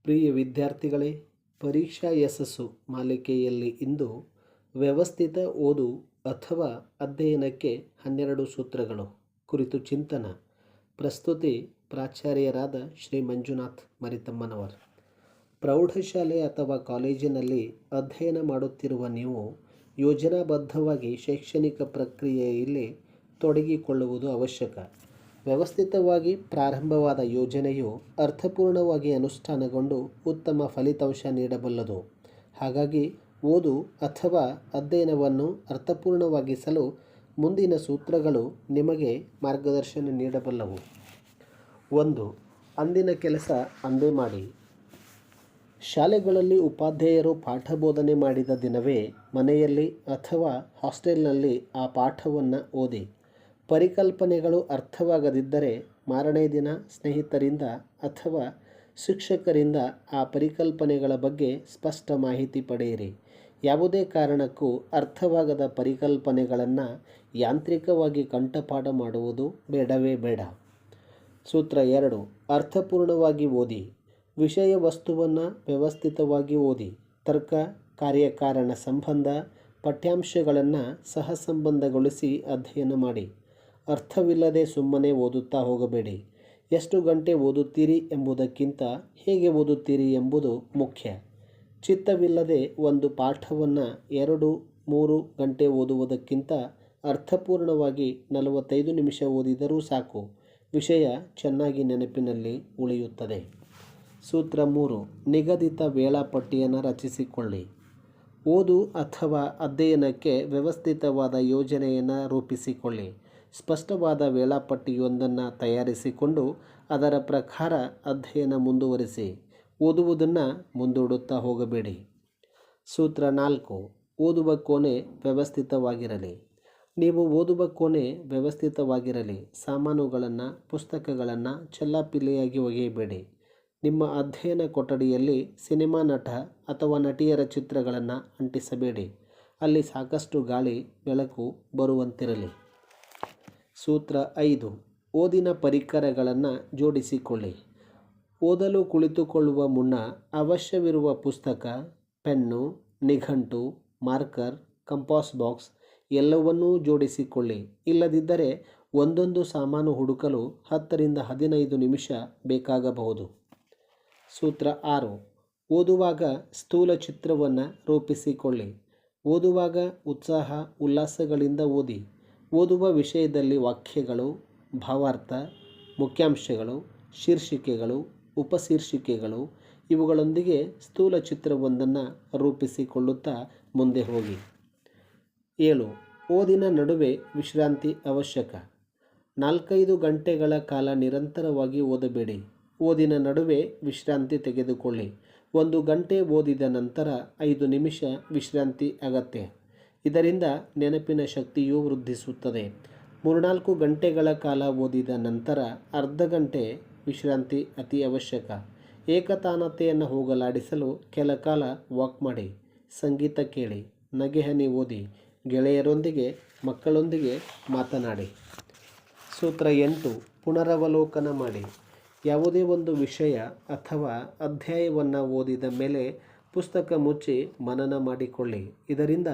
ಪ್ರಿಯ ವಿದ್ಯಾರ್ಥಿಗಳೇ, ಪರೀಕ್ಷಾ ಯಶಸ್ಸು ಮಾಲಿಕೆಯಲ್ಲಿ ಇಂದು ವ್ಯವಸ್ಥಿತ ಓದು ಅಥವಾ ಅಧ್ಯಯನಕ್ಕೆ 12 ಸೂತ್ರಗಳು ಕುರಿತು ಚಿಂತನ. ಪ್ರಸ್ತುತಿ ಪ್ರಾಚಾರ್ಯರಾದ ಶ್ರೀ ಮಂಜುನಾಥ್ ಮರಿತಮ್ಮನವರ್. ಪ್ರೌಢಶಾಲೆ ಅಥವಾ ಕಾಲೇಜಿನಲ್ಲಿ ಅಧ್ಯಯನ ಮಾಡುತ್ತಿರುವ ನೀವು ಯೋಜನಾಬದ್ಧವಾಗಿ ಶೈಕ್ಷಣಿಕ ಪ್ರಕ್ರಿಯೆಯಲ್ಲಿ ತೊಡಗಿಕೊಳ್ಳುವುದು ಅವಶ್ಯಕ. ವ್ಯವಸ್ಥಿತವಾಗಿ ಪ್ರಾರಂಭವಾದ ಯೋಜನೆಯು ಅರ್ಥಪೂರ್ಣವಾಗಿ ಅನುಷ್ಠಾನಗೊಂಡು ಉತ್ತಮ ಫಲಿತಾಂಶ ನೀಡಬಲ್ಲದು. ಹಾಗಾಗಿ ಓದು ಅಥವಾ ಅಧ್ಯಯನವನ್ನು ಅರ್ಥಪೂರ್ಣವಾಗಿಸಲು ಮುಂದಿನ ಸೂತ್ರಗಳು ನಿಮಗೆ ಮಾರ್ಗದರ್ಶನ ನೀಡಬಲ್ಲವು. 1. ಅಂದಿನ ಕೆಲಸ ಅಂದೇ ಮಾಡಿ. ಶಾಲೆಗಳಲ್ಲಿ ಉಪಾಧ್ಯಾಯರು ಪಾಠ ಬೋಧನೆ ಮಾಡಿದ ದಿನವೇ ಮನೆಯಲ್ಲಿ ಅಥವಾ ಹಾಸ್ಟೆಲ್ನಲ್ಲಿ ಆ ಪಾಠವನ್ನು ಓದಿ. ಪರಿಕಲ್ಪನೆಗಳು ಅರ್ಥವಾಗದಿದ್ದರೆ ಮಾರನೇ ದಿನ ಸ್ನೇಹಿತರಿಂದ ಅಥವಾ ಶಿಕ್ಷಕರಿಂದ ಆ ಪರಿಕಲ್ಪನೆಗಳ ಬಗ್ಗೆ ಸ್ಪಷ್ಟ ಮಾಹಿತಿ ಪಡೆಯಿರಿ. ಯಾವುದೇ ಕಾರಣಕ್ಕೂ ಅರ್ಥವಾಗದ ಪರಿಕಲ್ಪನೆಗಳನ್ನು ಯಾಂತ್ರಿಕವಾಗಿ ಕಂಠಪಾಠ ಮಾಡುವುದು ಬೇಡವೇ ಬೇಡ. ಸೂತ್ರ 2. ಅರ್ಥಪೂರ್ಣವಾಗಿ ಓದಿ. ವಿಷಯ ವಸ್ತುವನ್ನು ವ್ಯವಸ್ಥಿತವಾಗಿ ಓದಿ. ತರ್ಕ, ಕಾರ್ಯಕಾರಣ ಸಂಬಂಧ, ಪಠ್ಯಾಂಶಗಳನ್ನು ಸಹಸಂಬಂಧಗೊಳಿಸಿ ಅಧ್ಯಯನ ಮಾಡಿ. ಅರ್ಥವಿಲ್ಲದೆ ಸುಮ್ಮನೆ ಓದುತ್ತಾ ಹೋಗಬೇಡಿ. ಎಷ್ಟು ಗಂಟೆ ಓದುತ್ತೀರಿ ಎಂಬುದಕ್ಕಿಂತ ಹೇಗೆ ಓದುತ್ತೀರಿ ಎಂಬುದು ಮುಖ್ಯ. ಚಿತ್ತವಿಲ್ಲದೆ ಒಂದು ಪಾಠವನ್ನು 2-3 ಗಂಟೆ ಓದುವುದಕ್ಕಿಂತ ಅರ್ಥಪೂರ್ಣವಾಗಿ 45 ನಿಮಿಷ ಓದಿದರೂ ಸಾಕು, ವಿಷಯ ಚೆನ್ನಾಗಿ ನೆನಪಿನಲ್ಲಿ ಉಳಿಯುತ್ತದೆ. ಸೂತ್ರ 3. ನಿಗದಿತ ವೇಳಾಪಟ್ಟಿಯನ್ನು ರಚಿಸಿಕೊಳ್ಳಿ. ಓದು ಅಥವಾ ಅಧ್ಯಯನಕ್ಕೆ ವ್ಯವಸ್ಥಿತವಾದ ಯೋಜನೆಯನ್ನು ರೂಪಿಸಿಕೊಳ್ಳಿ. ಸ್ಪಷ್ಟವಾದ ವೇಳಾಪಟ್ಟಿಯೊಂದನ್ನು ತಯಾರಿಸಿಕೊಂಡು ಅದರ ಪ್ರಕಾರ ಅಧ್ಯಯನ ಮುಂದುವರಿಸಿ. ಓದುವುದನ್ನು ಮುಂದೂಡುತ್ತಾ ಹೋಗಬೇಡಿ. ಸೂತ್ರ 4. ಓದುವ ಕೋಣೆ ವ್ಯವಸ್ಥಿತವಾಗಿರಲಿ. ನೀವು ಓದುವ ಕೋಣೆ ವ್ಯವಸ್ಥಿತವಾಗಿರಲಿ. ಸಾಮಾನುಗಳನ್ನು, ಪುಸ್ತಕಗಳನ್ನು ಚೆಲ್ಲಾಪಿಲ್ಲಿಯಾಗಿ ಒಗೆಯಬೇಡಿ. ನಿಮ್ಮ ಅಧ್ಯಯನ ಕೊಠಡಿಯಲ್ಲಿ ಸಿನಿಮಾ ನಟ ಅಥವಾ ನಟಿಯರ ಚಿತ್ರಗಳನ್ನು ಅಂಟಿಸಬೇಡಿ. ಅಲ್ಲಿ ಸಾಕಷ್ಟು ಗಾಳಿ, ಬೆಳಕು ಬರುವಂತಿರಲಿ. ಸೂತ್ರ 5. ಓದಿನ ಪರಿಕರಗಳನ್ನು ಜೋಡಿಸಿಕೊಳ್ಳಿ. ಓದಲು ಕುಳಿತುಕೊಳ್ಳುವ ಮುನ್ನ ಅವಶ್ಯವಿರುವ ಪುಸ್ತಕ, ಪೆನ್ನು, ನಿಘಂಟು, ಮಾರ್ಕರ್, ಕಂಪಾಸ್ ಬಾಕ್ಸ್ ಎಲ್ಲವನ್ನೂ ಜೋಡಿಸಿಕೊಳ್ಳಿ. ಇಲ್ಲದಿದ್ದರೆ ಒಂದೊಂದು ಸಾಮಾನು ಹುಡುಕಲು 10-15 ನಿಮಿಷ ಬೇಕಾಗಬಹುದು. ಸೂತ್ರ 6. ಓದುವಾಗ ಸ್ಥೂಲ ಚಿತ್ರವನ್ನು ರೂಪಿಸಿಕೊಳ್ಳಿ. ಓದುವಾಗ ಉತ್ಸಾಹ ಉಲ್ಲಾಸಗಳಿಂದ ಓದಿ. ಓದುವ ವಿಷಯದಲ್ಲಿ ವಾಕ್ಯಗಳು, ಭಾವಾರ್ಥ, ಮುಖ್ಯಾಂಶಗಳು, ಶೀರ್ಷಿಕೆಗಳು, ಉಪಶೀರ್ಷಿಕೆಗಳು ಇವುಗಳೊಂದಿಗೆ ಸ್ಥೂಲ ಚಿತ್ರವೊಂದನ್ನು ರೂಪಿಸಿಕೊಳ್ಳುತ್ತಾ ಮುಂದೆ ಹೋಗಿ. 7. ಓದಿನ ನಡುವೆ ವಿಶ್ರಾಂತಿ ಅವಶ್ಯಕ. 4-5 ಗಂಟೆಗಳ ಕಾಲ ನಿರಂತರವಾಗಿ ಓದಬೇಡಿ. ಓದಿನ ನಡುವೆ ವಿಶ್ರಾಂತಿ ತೆಗೆದುಕೊಳ್ಳಿ. 1 ಗಂಟೆ ಓದಿದ ನಂತರ 5 ನಿಮಿಷ ವಿಶ್ರಾಂತಿ ಅಗತ್ಯ. ಇದರಿಂದ ನೆನಪಿನ ಶಕ್ತಿಯೂ ವೃದ್ಧಿಸುತ್ತದೆ. 3-4 ಗಂಟೆಗಳ ಕಾಲ ಓದಿದ ನಂತರ ಅರ್ಧ ಗಂಟೆ ವಿಶ್ರಾಂತಿ ಅತಿ ಅವಶ್ಯಕ. ಏಕತಾನತೆಯನ್ನು ಹೋಗಲಾಡಿಸಲು ಕೆಲ ಕಾಲ ವಾಕ್ ಮಾಡಿ, ಸಂಗೀತ ಕೇಳಿ, ನಗೆಹನಿ ಓದಿ, ಗೆಳೆಯರೊಂದಿಗೆ, ಮಕ್ಕಳೊಂದಿಗೆ ಮಾತನಾಡಿ. ಸೂತ್ರ 8. ಪುನರವಲೋಕನ ಮಾಡಿ. ಯಾವುದೇ ಒಂದು ವಿಷಯ ಅಥವಾ ಅಧ್ಯಾಯವನ್ನು ಓದಿದ ಮೇಲೆ ಪುಸ್ತಕ ಮುಚ್ಚಿ ಮನನ ಮಾಡಿಕೊಳ್ಳಿ. ಇದರಿಂದ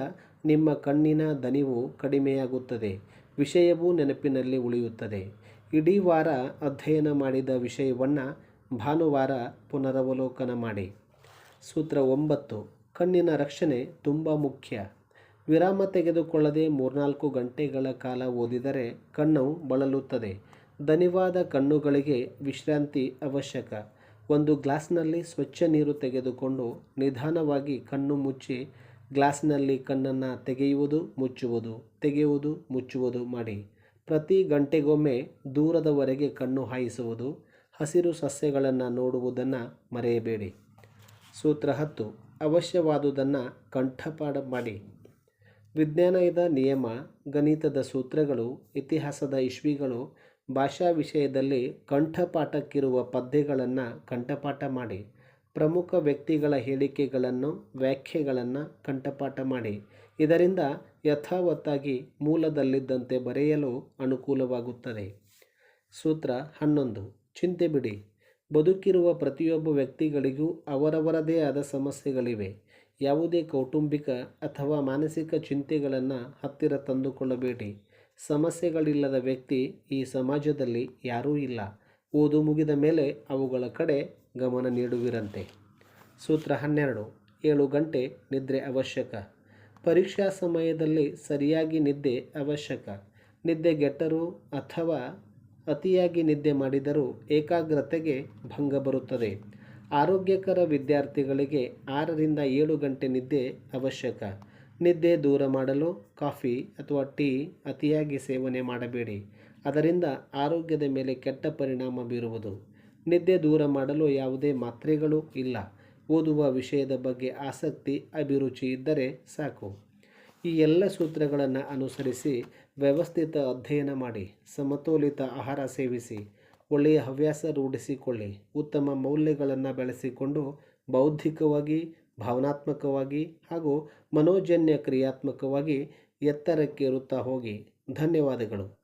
ನಿಮ್ಮ ಕಣ್ಣಿನ ದಣಿವು ಕಡಿಮೆಯಾಗುತ್ತದೆ, ವಿಷಯವೂ ನೆನಪಿನಲ್ಲಿ ಉಳಿಯುತ್ತದೆ. ಇಡೀ ವಾರ ಅಧ್ಯಯನ ಮಾಡಿದ ವಿಷಯವನ್ನು ಭಾನುವಾರ ಪುನರವಲೋಕನ ಮಾಡಿ. ಸೂತ್ರ 9. ಕಣ್ಣಿನ ರಕ್ಷಣೆ ತುಂಬ ಮುಖ್ಯ. ವಿರಾಮ ತೆಗೆದುಕೊಳ್ಳದೆ 3-4 ಗಂಟೆಗಳ ಕಾಲ ಓದಿದರೆ ಕಣ್ಣು ಬಳಲುತ್ತದೆ. ದಣಿವಾದ ಕಣ್ಣುಗಳಿಗೆ ವಿಶ್ರಾಂತಿ ಅವಶ್ಯಕ. ಒಂದು ಗ್ಲಾಸ್ನಲ್ಲಿ ಸ್ವಚ್ಛ ನೀರು ತೆಗೆದುಕೊಂಡು ನಿಧಾನವಾಗಿ ಕಣ್ಣು ಮುಚ್ಚಿ ಗ್ಲಾಸ್ನಲ್ಲಿ ಕಣ್ಣನ್ನು ತೆಗೆಯುವುದು ಮುಚ್ಚುವುದು, ತೆಗೆಯುವುದು ಮುಚ್ಚುವುದು ಮಾಡಿ. ಪ್ರತಿ ಗಂಟೆಗೊಮ್ಮೆ ದೂರದವರೆಗೆ ಕಣ್ಣು ಹಾಯಿಸುವುದು. ಹಸಿರು ಸಸ್ಯಗಳನ್ನು ನೋಡುವುದನ್ನು ಮರೆಯಬೇಡಿ. ಸೂತ್ರ 10. ಅವಶ್ಯವಾದುದನ್ನು ಕಂಠಪಾಠ ಮಾಡಿ. ವಿಜ್ಞಾನದ ನಿಯಮ, ಗಣಿತದ ಸೂತ್ರಗಳು, ಇತಿಹಾಸದ ಇಸ್ವಿಗಳು, ಭಾಷಾ ವಿಷಯದಲ್ಲಿ ಕಂಠಪಾಠಕ್ಕಿರುವ ಪದ್ಯಗಳನ್ನು ಕಂಠಪಾಠ ಮಾಡಿ. ಪ್ರಮುಖ ವ್ಯಕ್ತಿಗಳ ಹೇಳಿಕೆಗಳನ್ನು, ವ್ಯಾಖ್ಯೆಗಳನ್ನು ಕಂಠಪಾಠ ಮಾಡಿ. ಇದರಿಂದ ಯಥಾವತ್ತಾಗಿ ಮೂಲದಲ್ಲಿದ್ದಂತೆ ಬರೆಯಲು ಅನುಕೂಲವಾಗುತ್ತದೆ. ಸೂತ್ರ 11. ಚಿಂತೆ ಬಿಡಿ. ಬದುಕಿರುವ ಪ್ರತಿಯೊಬ್ಬ ವ್ಯಕ್ತಿಗಳಿಗೂ ಅವರವರದೇ ಆದ ಸಮಸ್ಯೆಗಳಿವೆ. ಯಾವುದೇ ಕೌಟುಂಬಿಕ ಅಥವಾ ಮಾನಸಿಕ ಚಿಂತೆಗಳನ್ನು ಹತ್ತಿರ ತಂದುಕೊಳ್ಳಬೇಡಿ. ಸಮಸ್ಯೆಗಳಿಲ್ಲದ ವ್ಯಕ್ತಿ ಈ ಸಮಾಜದಲ್ಲಿ ಯಾರೂ ಇಲ್ಲ. ಓದು ಮುಗಿದ ಮೇಲೆ ಅವುಗಳ ಕಡೆ ಗಮನ ನೀಡುವಿರಂತೆ. ಸೂತ್ರ 12. 7 ಗಂಟೆ ನಿದ್ರೆ ಅವಶ್ಯಕ. ಪರೀಕ್ಷಾ ಸಮಯದಲ್ಲಿ ಸರಿಯಾಗಿ ನಿದ್ದೆ ಅವಶ್ಯಕ. ನಿದ್ದೆಗೆಟ್ಟರೂ ಅಥವಾ ಅತಿಯಾಗಿ ನಿದ್ದೆ ಮಾಡಿದರೂ ಏಕಾಗ್ರತೆಗೆ ಭಂಗ ಬರುತ್ತದೆ. ಆರೋಗ್ಯಕರ ವಿದ್ಯಾರ್ಥಿಗಳಿಗೆ 6ರಿಂದ 7 ಗಂಟೆ ನಿದ್ದೆ ಅವಶ್ಯಕ. ನಿದ್ದೆ ದೂರ ಮಾಡಲು ಕಾಫಿ ಅಥವಾ ಟೀ ಅತಿಯಾಗಿ ಸೇವನೆ ಮಾಡಬೇಡಿ. ಅದರಿಂದ ಆರೋಗ್ಯದ ಮೇಲೆ ಕೆಟ್ಟ ಪರಿಣಾಮ ಬೀರುವುದು. ನಿದ್ದೆ ದೂರ ಮಾಡಲು ಯಾವುದೇ ಮಾತ್ರೆಗಳು ಇಲ್ಲ. ಓದುವ ವಿಷಯದ ಬಗ್ಗೆ ಆಸಕ್ತಿ ಅಭಿರುಚಿ ಇದ್ದರೆ ಸಾಕು. ಈ ಎಲ್ಲ ಸೂತ್ರಗಳನ್ನು ಅನುಸರಿಸಿ ವ್ಯವಸ್ಥಿತ ಅಧ್ಯಯನ ಮಾಡಿ, ಸಮತೋಲಿತ ಆಹಾರ ಸೇವಿಸಿ, ಒಳ್ಳೆಯ ಹವ್ಯಾಸ ರೂಢಿಸಿಕೊಳ್ಳಿ, ಉತ್ತಮ ಮೌಲ್ಯಗಳನ್ನು ಬೆಳೆಸಿಕೊಂಡು ಬೌದ್ಧಿಕವಾಗಿ, ಭಾವನಾತ್ಮಕವಾಗಿ ಹಾಗೂ ಮನೋಜನ್ಯ ಕ್ರಿಯಾತ್ಮಕವಾಗಿ ಎತ್ತರಕ್ಕೇರುತ್ತಾ ಹೋಗಿ. ಧನ್ಯವಾದಗಳು.